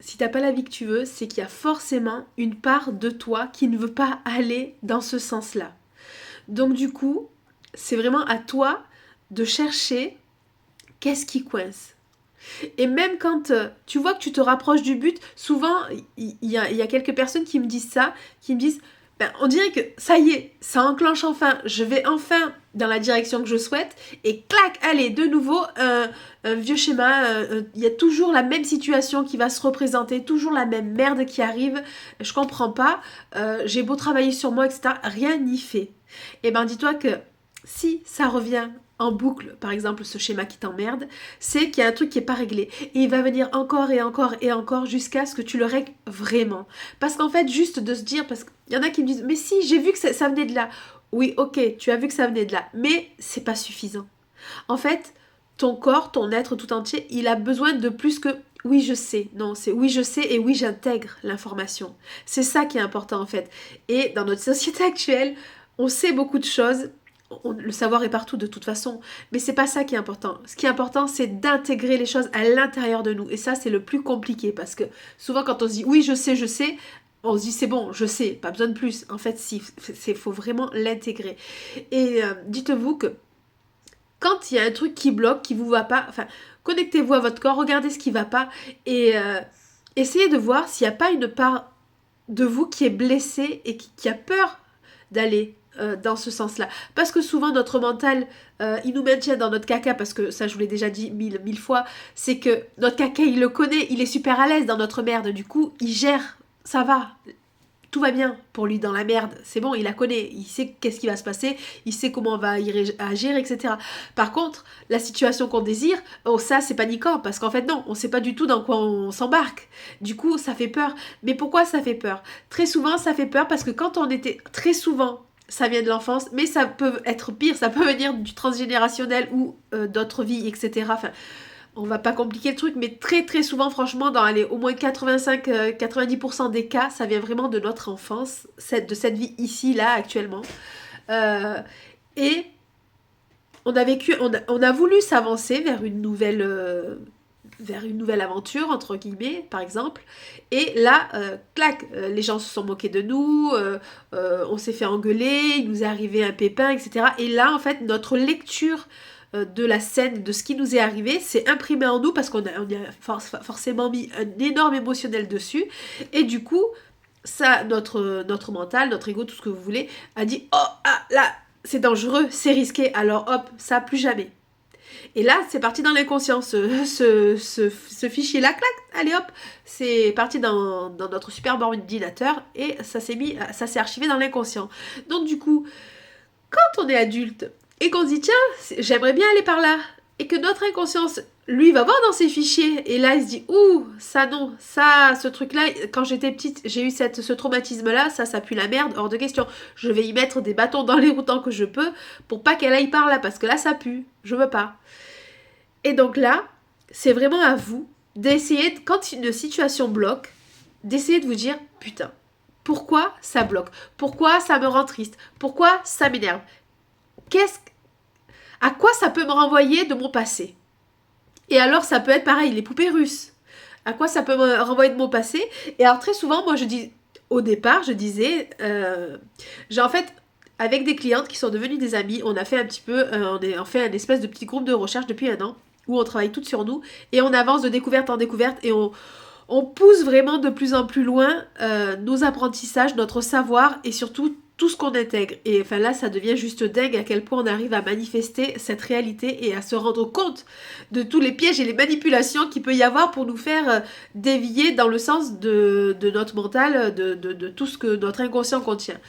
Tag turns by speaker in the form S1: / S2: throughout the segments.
S1: si t'as pas la vie que tu veux, c'est qu'il y a forcément une part de toi qui ne veut pas aller dans ce sens-là. Donc du coup, c'est vraiment à toi de chercher qu'est-ce qui coince. Et même quand tu vois que tu te rapproches du but, souvent, il y a quelques personnes qui me disent ça, qui me disent, ben, on dirait que ça y est, ça enclenche enfin, je vais enfin dans la direction que je souhaite, et clac, allez, de nouveau, un vieux schéma, il y a toujours la même situation qui va se représenter, toujours la même merde qui arrive, je comprends pas, j'ai beau travailler sur moi, etc., rien n'y fait. Et ben dis-toi que si ça revient en boucle, par exemple ce schéma qui t'emmerde, c'est qu'il y a un truc qui n'est pas réglé. Et il va venir encore et encore et encore jusqu'à ce que tu le règles vraiment. Parce qu'en fait, juste de se dire, parce qu'il y en a qui me disent, mais si, j'ai vu que ça venait de là. Oui, ok, tu as vu que ça venait de là, mais c'est pas suffisant. En fait, ton corps, ton être tout entier, il a besoin de plus que oui, je sais. Non, c'est oui, je sais et oui, j'intègre l'information. C'est ça qui est important en fait. Et dans notre société actuelle, on sait beaucoup de choses. Le savoir est partout de toute façon, mais c'est pas ça qui est important. Ce qui est important, c'est d'intégrer les choses à l'intérieur de nous. Et ça, c'est le plus compliqué parce que souvent, quand on se dit oui, je sais, on se dit c'est bon, je sais, pas besoin de plus. En fait, si, faut vraiment l'intégrer. Et dites-vous que quand il y a un truc qui bloque, qui vous va pas, enfin, connectez-vous à votre corps, regardez ce qui va pas et essayez de voir s'il n'y a pas une part de vous qui est blessée et qui a peur d'aller dans ce sens-là. Parce que souvent, notre mental, il nous maintient dans notre caca, parce que ça, je vous l'ai déjà dit mille fois, c'est que notre caca, il le connaît, il est super à l'aise dans notre merde. Du coup, il gère, ça va. Tout va bien pour lui dans la merde, c'est bon, il la connaît, il sait qu'est-ce qui va se passer, il sait comment on va y agir, etc. Par contre, la situation qu'on désire, oh ça c'est paniquant, parce qu'en fait non, on sait pas du tout dans quoi on s'embarque. Du coup, ça fait peur. Mais pourquoi ça fait peur? Très souvent, ça fait peur parce que quand on était... Très souvent, ça vient de l'enfance, mais ça peut être pire, ça peut venir du transgénérationnel ou d'autres vies, etc. Enfin, on va pas compliquer le truc, mais très très souvent, franchement, dans les au moins 85-90% des cas, ça vient vraiment de notre enfance, de cette vie ici, là, actuellement. Euh, et on a voulu s'avancer vers une nouvelle aventure, entre guillemets, par exemple. Et là, clac, les gens se sont moqués de nous, on s'est fait engueuler, il nous est arrivé un pépin, etc. Et là, en fait, notre lecture de la scène, de ce qui nous est arrivé, s'est imprimé en nous parce on y a forcément mis un énorme émotionnel dessus. Et du coup, ça, notre mental, notre ego, tout ce que vous voulez, a dit « Oh, ah, là, c'est dangereux, c'est risqué, alors hop, ça, plus jamais ». Et là, c'est parti dans l'inconscient, ce fichier-là, clac, allez hop, c'est parti dans notre super ordinateur et ça s'est archivé dans l'inconscient. Donc du coup, quand on est adulte et qu'on se dit tiens, j'aimerais bien aller par là, et que notre inconscience, lui, va voir dans ses fichiers, et là il se dit ouh, ça non, ça, ce truc-là, quand j'étais petite, j'ai eu ce traumatisme-là, ça pue la merde, hors de question. Je vais y mettre des bâtons dans les roues tant que je peux, pour pas qu'elle aille par là, parce que là ça pue, je veux pas. Et donc là, c'est vraiment à vous d'essayer, quand une situation bloque, d'essayer de vous dire putain, pourquoi ça bloque? Pourquoi ça me rend triste? Pourquoi ça m'énerve? À quoi ça peut me renvoyer de mon passé? Et alors ça peut être pareil, les poupées russes. À quoi ça peut me renvoyer de mon passé? Et alors très souvent, moi je dis, au départ, je disais, j'ai en fait, avec des clientes qui sont devenues des amies, on a fait un petit peu, on fait un espèce de petit groupe de recherche depuis 1 an, où on travaille toutes sur nous, et on avance de découverte en découverte, et on pousse vraiment de plus en plus loin nos apprentissages, notre savoir, et surtout tout ce qu'on intègre. Et enfin là, ça devient juste dingue à quel point on arrive à manifester cette réalité et à se rendre compte de tous les pièges et les manipulations qu'il peut y avoir pour nous faire dévier dans le sens de notre mental, de tout ce que notre inconscient contient.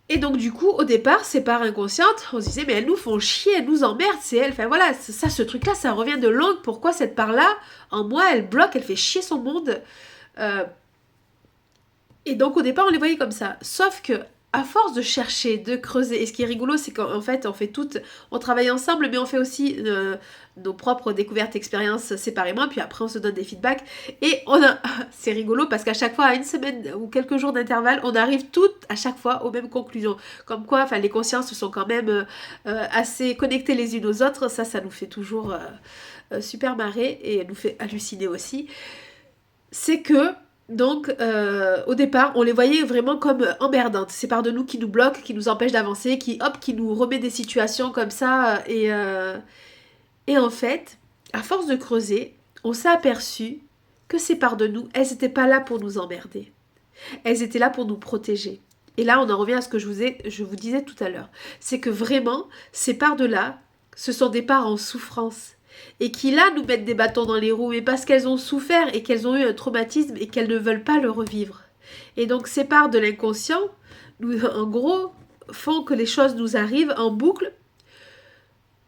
S1: Et donc du coup, au départ, ces parts inconscientes, on se disait, mais elles nous font chier, elles nous emmerdent, c'est elles. Enfin voilà, ça, ce truc-là, ça revient de longue. Pourquoi cette part-là, en moi, elle bloque, elle fait chier son monde Et donc au départ, on les voyait comme ça. Sauf que à force de chercher, de creuser, et ce qui est rigolo, c'est qu'en fait, on travaille ensemble, mais on fait aussi nos propres découvertes, expériences séparément, puis après on se donne des feedbacks, et c'est rigolo parce qu'à chaque fois, à 1 semaine ou quelques jours d'intervalle, on arrive toutes à chaque fois aux mêmes conclusions. Comme quoi, les consciences sont quand même assez connectées les unes aux autres, ça nous fait toujours super marrer, et nous fait halluciner aussi. c'est que, donc, au départ, on les voyait vraiment comme emmerdantes. Ces parts de nous qui nous bloquent, qui nous empêchent d'avancer, qui nous remet des situations comme ça. Et en fait, à force de creuser, on s'est aperçu que ces parts de nous, elles n'étaient pas là pour nous emmerder. Elles étaient là pour nous protéger. Et là, on en revient à ce que je vous disais tout à l'heure. C'est que vraiment, ces parts de là, ce sont des parts en souffrance. Et qui là nous mettent des bâtons dans les roues, mais parce qu'elles ont souffert et qu'elles ont eu un traumatisme et qu'elles ne veulent pas le revivre. Et donc ces parts de l'inconscient, en gros, font que les choses nous arrivent en boucle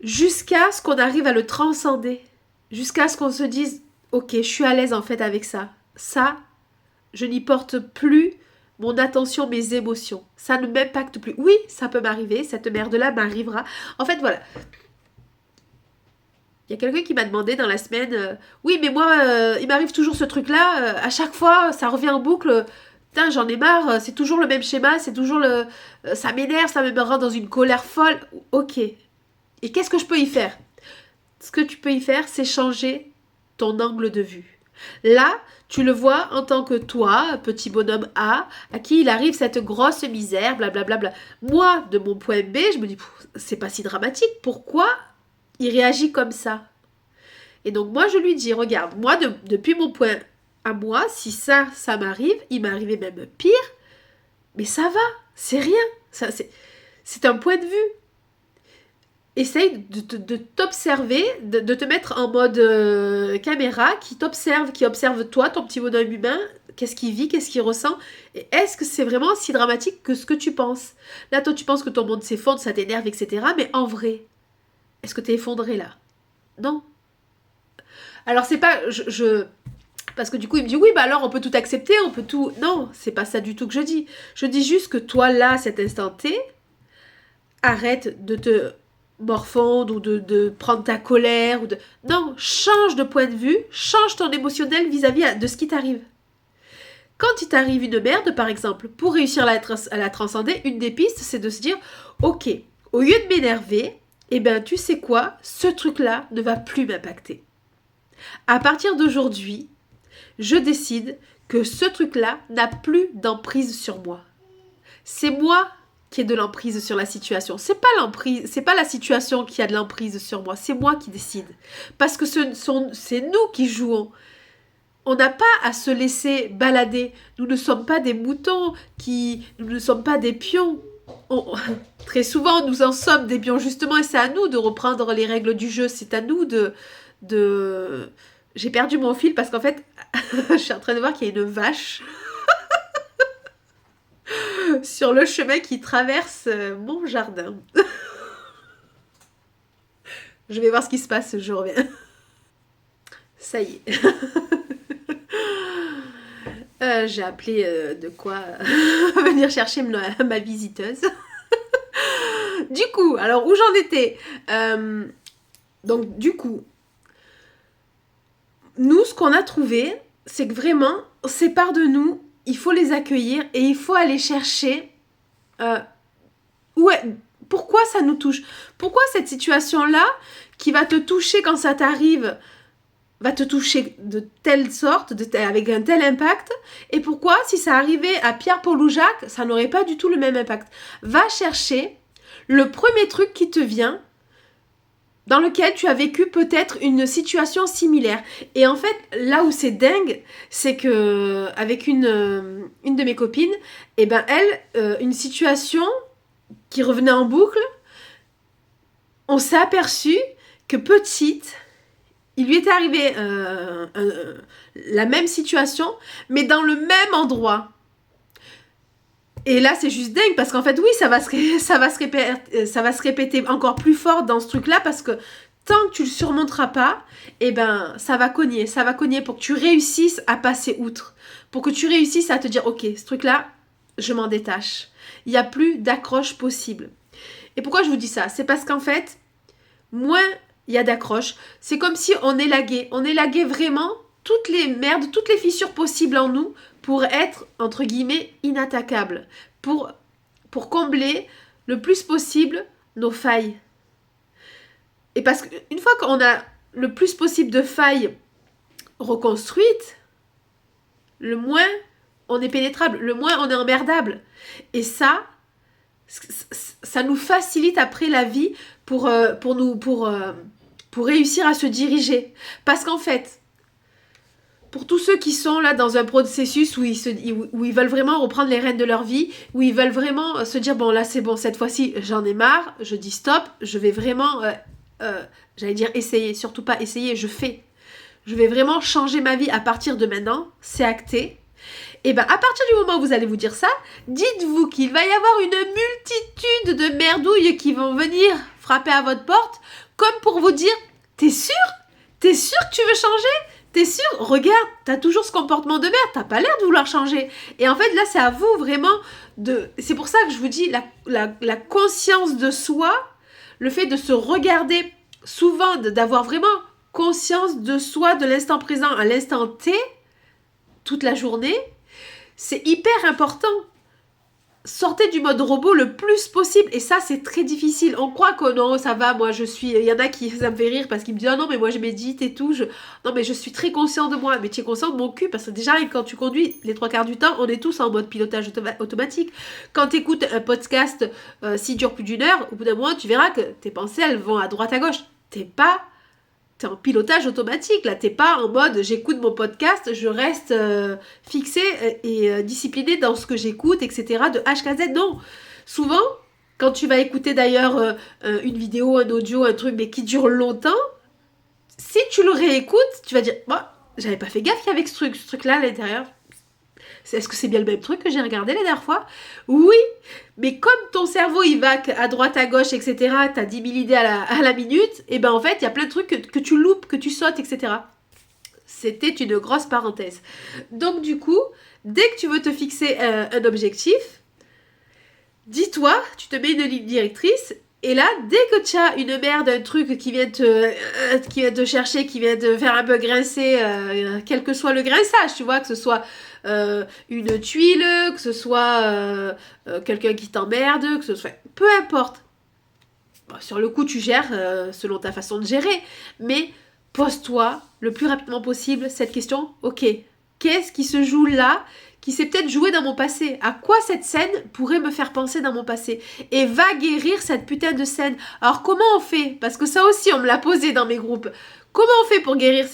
S1: jusqu'à ce qu'on arrive à le transcender. Jusqu'à ce qu'on se dise, ok, je suis à l'aise en fait avec ça. Ça, je n'y porte plus mon attention, mes émotions. Ça ne m'impacte plus. Oui, ça peut m'arriver, cette merde-là m'arrivera. En fait, voilà. Il y a quelqu'un qui m'a demandé dans la semaine, oui, mais moi, il m'arrive toujours ce truc-là, à chaque fois, ça revient en boucle. Putain, j'en ai marre, c'est toujours le même schéma, c'est toujours le... ça m'énerve, ça me rend dans une colère folle. Ok. Et qu'est-ce que je peux y faire? Ce que tu peux y faire, c'est changer ton angle de vue. Là, tu le vois en tant que toi, petit bonhomme A, à qui il arrive cette grosse misère, blablabla. Bla bla. Moi, de mon point B, je me dis, c'est pas si dramatique, pourquoi il réagit comme ça? Et donc moi, je lui dis, regarde, moi, depuis mon point à moi, si ça m'arrive, il m'est arrivé même pire, mais ça va, c'est rien, c'est un point de vue. Essaye de t'observer, de te mettre en mode caméra, qui t'observe, qui observe toi, ton petit bonhomme humain, qu'est-ce qu'il vit, qu'est-ce qu'il ressent, et est-ce que c'est vraiment si dramatique que ce que tu penses? Là, toi, tu penses que ton monde s'effondre, ça t'énerve, etc., mais en vrai, est-ce que t'es effondré là? Non. Alors, c'est pas... Parce que du coup, il me dit, oui, bah alors on peut tout accepter, on peut tout... Non, c'est pas ça du tout que je dis. Je dis juste que toi, là, à cet instant T, arrête de te morfondre ou de prendre ta colère ou de... Non, change de point de vue, change ton émotionnel vis-à-vis de ce qui t'arrive. Quand il t'arrive une merde, par exemple, pour réussir à la transcender, une des pistes, c'est de se dire, ok, au lieu de m'énerver, eh ben tu sais quoi, ce truc-là ne va plus m'impacter. À partir d'aujourd'hui, je décide que ce truc-là n'a plus d'emprise sur moi. C'est moi qui ai de l'emprise sur la situation. C'est pas la situation qui a de l'emprise sur moi, c'est moi qui décide. Parce que c'est nous qui jouons. On n'a pas à se laisser balader. Nous ne sommes pas des moutons, nous ne sommes pas des pions. Très souvent, nous en sommes des pions, justement, et c'est à nous de reprendre les règles du jeu. C'est à nous de... J'ai perdu mon fil parce qu'en fait, je suis en train de voir qu'il y a une vache sur le chemin qui traverse mon jardin. Je vais voir ce qui se passe, je reviens. Ça y est. J'ai appelé de quoi venir chercher ma visiteuse. Du coup, alors où j'en étais donc du coup, nous, ce qu'on a trouvé, c'est que vraiment, ces parts de nous, il faut les accueillir et il faut aller chercher pourquoi ça nous touche. Pourquoi cette situation-là, qui va te toucher quand ça t'arrive, va te toucher de telle sorte, avec un tel impact, et pourquoi, si ça arrivait à Pierre-Paul ou Jacques, ça n'aurait pas du tout le même impact. Va chercher le premier truc qui te vient, dans lequel tu as vécu peut-être une situation similaire. Et en fait, là où c'est dingue, c'est que avec une de mes copines, eh ben elle, une situation qui revenait en boucle, on s'est aperçu que petite, il lui est arrivé la même situation, mais dans le même endroit. Et là, c'est juste dingue, parce qu'en fait, oui, ça va se répéter encore plus fort dans ce truc-là, parce que tant que tu le surmonteras pas, eh ben, ça va cogner pour que tu réussisses à passer outre, pour que tu réussisses à te dire, ok, ce truc-là, je m'en détache. Il n'y a plus d'accroche possible. Et pourquoi je vous dis ça? C'est parce qu'en fait, moins il y a d'accroche, c'est comme si on élaguait vraiment toutes les merdes, toutes les fissures possibles en nous pour être, entre guillemets, inattaquables, pour combler le plus possible nos failles. Et parce qu'une fois qu'on a le plus possible de failles reconstruites, le moins on est pénétrable, le moins on est emmerdable. Et ça nous facilite après la vie pour réussir à se diriger. Parce qu'en fait, pour tous ceux qui sont là dans un processus où ils veulent vraiment reprendre les rênes de leur vie, où ils veulent vraiment se dire, bon là c'est bon, cette fois-ci j'en ai marre, je dis stop, je vais vraiment, j'allais dire essayer, surtout pas essayer, je fais. Je vais vraiment changer ma vie à partir de maintenant, c'est acté. Et bien à partir du moment où vous allez vous dire ça, dites-vous qu'il va y avoir une multitude de merdouilles qui vont venir frapper à votre porte, comme pour vous dire, t'es sûr? T'es sûr que tu veux changer? T'es sûr? Regarde, t'as toujours ce comportement de merde, t'as pas l'air de vouloir changer. Et en fait, là, c'est à vous vraiment de... C'est pour ça que je vous dis, la conscience de soi, le fait de se regarder souvent, d'avoir vraiment conscience de soi, de l'instant présent à l'instant T, toute la journée, c'est hyper important. Sortez du mode robot le plus possible. Et ça, c'est très difficile. On croit que non, ça va, moi je suis... Il y en a qui, ça me fait rire parce qu'ils me disent « Ah non, mais moi je médite et tout. Non, mais je suis très conscient de moi. » Mais tu es conscient de mon cul parce que déjà, quand tu conduis, les 3/4 du temps, on est tous en mode pilotage automatique. Quand tu écoutes un podcast, s'il dure plus d'1 heure, au bout d'un moment, tu verras que tes pensées, elles vont à droite, à gauche. T'es en pilotage automatique, là, t'es pas en mode j'écoute mon podcast, je reste fixé et discipliné dans ce que j'écoute, etc. de H à Z. Non, souvent, quand tu vas écouter d'ailleurs une vidéo, un audio, un truc, mais qui dure longtemps, si tu le réécoutes, tu vas dire, j'avais pas fait gaffe qu'il y avait ce truc-là à l'intérieur. Est-ce que c'est bien le même truc que j'ai regardé la dernière fois? Oui, mais comme ton cerveau il va à droite, à gauche, etc., t'as 10 000 idées à la minute, et ben en fait, il y a plein de trucs que tu loupes, que tu sautes, etc. C'était une grosse parenthèse. Donc du coup, dès que tu veux te fixer un objectif, dis-toi, tu te mets une ligne directrice, et là, dès que tu as une merde, un truc qui vient te chercher, qui vient te faire un peu grincer, quel que soit le grinçage, tu vois, que ce soit une tuile, que ce soit quelqu'un qui t'emmerde, que ce soit... Peu importe. Bon, sur le coup, tu gères selon ta façon de gérer, mais pose-toi le plus rapidement possible cette question. Ok, qu'est-ce qui se joue là, qui s'est peut-être joué dans mon passé? À quoi cette scène pourrait me faire penser dans mon passé? Et va guérir cette putain de scène. Alors comment on fait? Parce que ça aussi, on me l'a posé dans mes groupes. Comment on fait pour guérir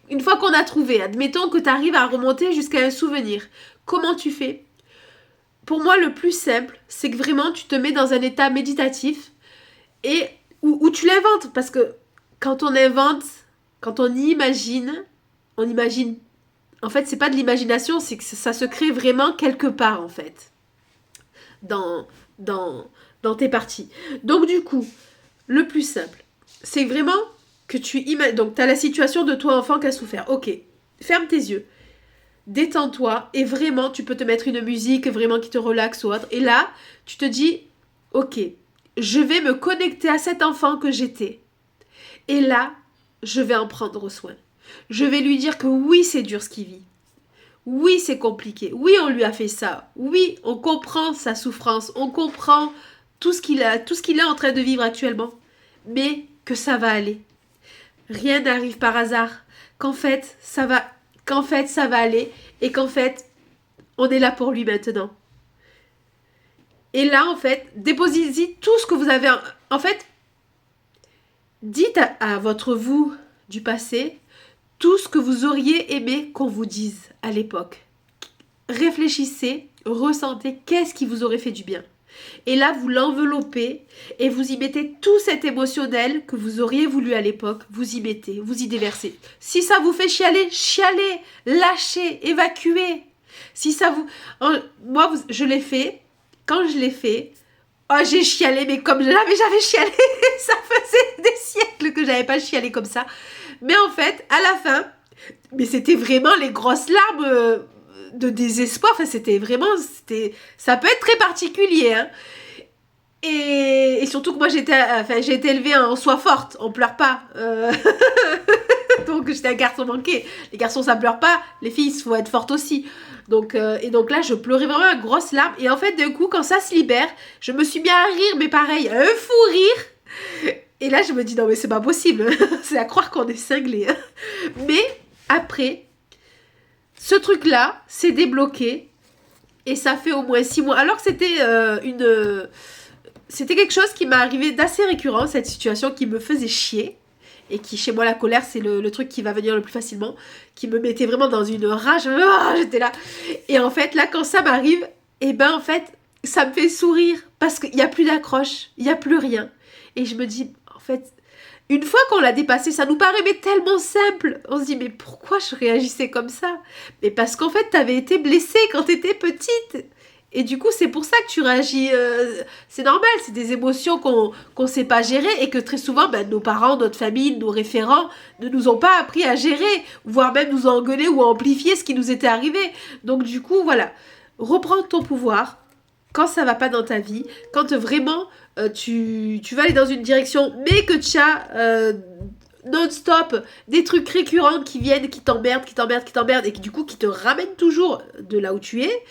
S1: une fois qu'on a trouvé, admettons que tu arrives à remonter jusqu'à un souvenir. Comment tu fais? Pour moi, le plus simple, c'est que vraiment, tu te mets dans un état méditatif et où tu l'inventes. Parce que quand on invente, quand on imagine... En fait, c'est pas de l'imagination, c'est que ça se crée vraiment quelque part, en fait, dans tes parties. Donc, du coup, le plus simple, c'est vraiment que tu imagines... Donc, tu as la situation de toi, enfant, qui a souffert. Ok, ferme tes yeux, détends-toi, et vraiment, tu peux te mettre une musique vraiment qui te relaxe ou autre. Et là, tu te dis, ok, je vais me connecter à cet enfant que j'étais. Et là, je vais en prendre soin. Je vais lui dire que oui, c'est dur ce qu'il vit. Oui, c'est compliqué. Oui, on lui a fait ça. Oui, on comprend sa souffrance. On comprend tout ce qu'il est en train de vivre actuellement. Mais que ça va aller. Rien n'arrive par hasard. Qu'en fait, ça va aller. Et qu'en fait, on est là pour lui maintenant. Et là, en fait, déposez-y tout ce que vous avez. En fait, dites à votre vous du passé tout ce que vous auriez aimé qu'on vous dise à l'époque. Réfléchissez, ressentez qu'est-ce qui vous aurait fait du bien. Et là, vous l'enveloppez et vous y mettez tout cet émotionnel que vous auriez voulu à l'époque. Vous y mettez, vous y déversez. Si ça vous fait chialer, chialez, lâchez, évacuez. Si ça vous... Moi, je l'ai fait. Quand je l'ai fait, j'ai chialé, mais comme j'avais chialé, ça faisait des siècles que j'avais pas chialé comme ça. Mais en fait, à la fin, mais c'était vraiment les grosses larmes de désespoir. Enfin, ça peut être très particulier. Hein. Et surtout que moi, j'ai été élevée en sois forte, on pleure pas. Donc, j'étais un garçon manqué. Les garçons, ça pleure pas. Les filles, il faut être fortes aussi. Donc là, je pleurais vraiment à grosses larmes. Et en fait, d'un coup, quand ça se libère, je me suis mis à rire, mais pareil, un fou rire. Et là, je me dis, non, mais c'est pas possible. C'est à croire qu'on est cinglé. Mais après, ce truc-là s'est débloqué et ça fait au moins 6 mois. Alors que c'était quelque chose qui m'est arrivé d'assez récurrent, cette situation qui me faisait chier. Et qui, chez moi, la colère, c'est le truc qui va venir le plus facilement, qui me mettait vraiment dans une rage. Oh, j'étais là. Et en fait, là, quand ça m'arrive, eh ben, en fait, ça me fait sourire. Parce qu'il n'y a plus d'accroche, il n'y a plus rien. Et je me dis, en fait, une fois qu'on l'a dépassé, ça nous paraît mais tellement simple. On se dit, mais pourquoi je réagissais comme ça? Mais parce qu'en fait, t'avais été blessée quand t'étais petite. Et du coup, c'est pour ça que tu réagis. C'est normal, c'est des émotions qu'on sait pas gérer et que très souvent, ben, nos parents, notre famille, nos référents ne nous ont pas appris à gérer, voire même nous engueuler ou amplifier ce qui nous était arrivé. Donc du coup, voilà, reprends ton pouvoir quand ça va pas dans ta vie, quand vraiment tu vas aller dans une direction, mais que tu as non-stop des trucs récurrents qui viennent, qui t'emmerdent, et qui du coup qui te ramènent toujours de là où tu es.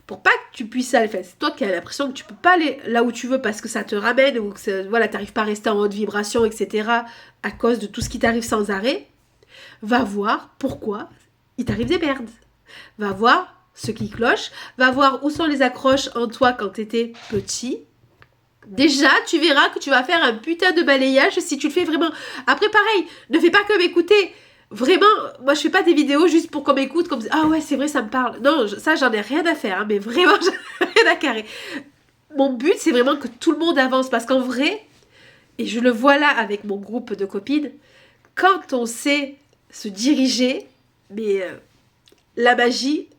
S1: Pour pas que tu puisses aller, enfin, c'est toi qui as l'impression que tu peux pas aller là où tu veux parce que ça te ramène ou que voilà, t'arrives pas à rester en haute vibration, etc. à cause de tout ce qui t'arrive sans arrêt, va voir pourquoi il t'arrive des merdes. Va voir ce qui cloche, va voir où sont les accroches en toi quand t'étais petit. Déjà, tu verras que tu vas faire un putain de balayage si tu le fais vraiment. Après, pareil, ne fais pas que m'écouter. Vraiment, moi je fais pas des vidéos juste pour qu'on m'écoute, comme ah ouais c'est vrai ça me parle. Non, ça j'en ai rien à faire, hein, mais vraiment j'en ai rien à carrer. Mon but c'est vraiment que tout le monde avance parce qu'en vrai, et je le vois là avec mon groupe de copines, quand on sait se diriger, mais la magie,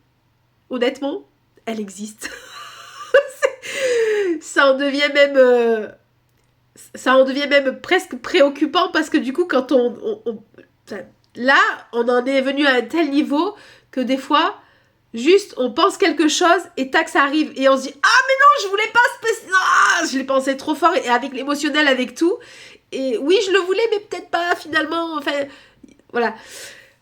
S1: honnêtement, elle existe. Ça en devient même presque préoccupant parce que du coup quand là, on en est venu à un tel niveau que des fois, juste, on pense quelque chose et tac, ça arrive. Et on se dit, ah mais non, je voulais pas je l'ai pensé trop fort et avec l'émotionnel, avec tout. Et oui, je le voulais, mais peut-être pas finalement. Enfin, voilà.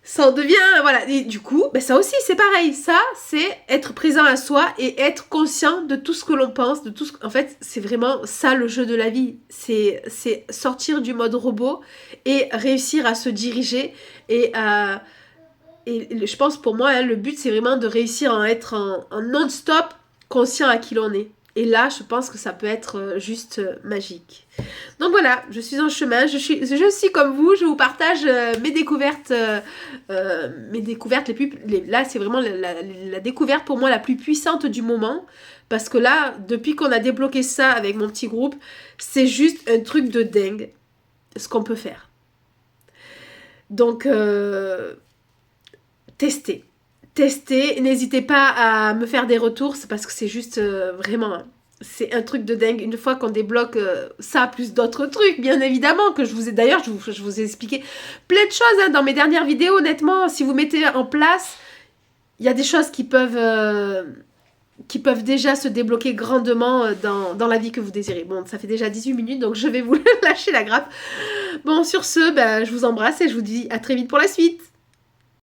S1: Ça en devient, voilà. Et du coup, ben ça aussi, c'est pareil. Ça, c'est être présent à soi et être conscient de tout ce que l'on pense, de tout ce. En fait, c'est vraiment ça le jeu de la vie. C'est sortir du mode robot et réussir à se diriger et je pense pour moi, hein, le but, c'est vraiment de réussir à être en non-stop conscient à qui l'on est. Et là, je pense que ça peut être juste magique. Donc voilà, je suis en chemin, je suis comme vous, je vous partage mes découvertes les plus... là, c'est vraiment la découverte pour moi la plus puissante du moment. Parce que là, depuis qu'on a débloqué ça avec mon petit groupe, c'est juste un truc de dingue, ce qu'on peut faire. Donc, testez. N'hésitez pas à me faire des retours, c'est parce que c'est juste vraiment, c'est un truc de dingue. Une fois qu'on débloque ça, plus d'autres trucs, bien évidemment, que je vous ai expliqué plein de choses hein, dans mes dernières vidéos. Honnêtement, si vous mettez en place, il y a des choses qui peuvent déjà se débloquer grandement dans la vie que vous désirez. Bon, ça fait déjà 18 minutes, donc je vais vous lâcher la grappe. Bon, sur ce, je vous embrasse et je vous dis à très vite pour la suite.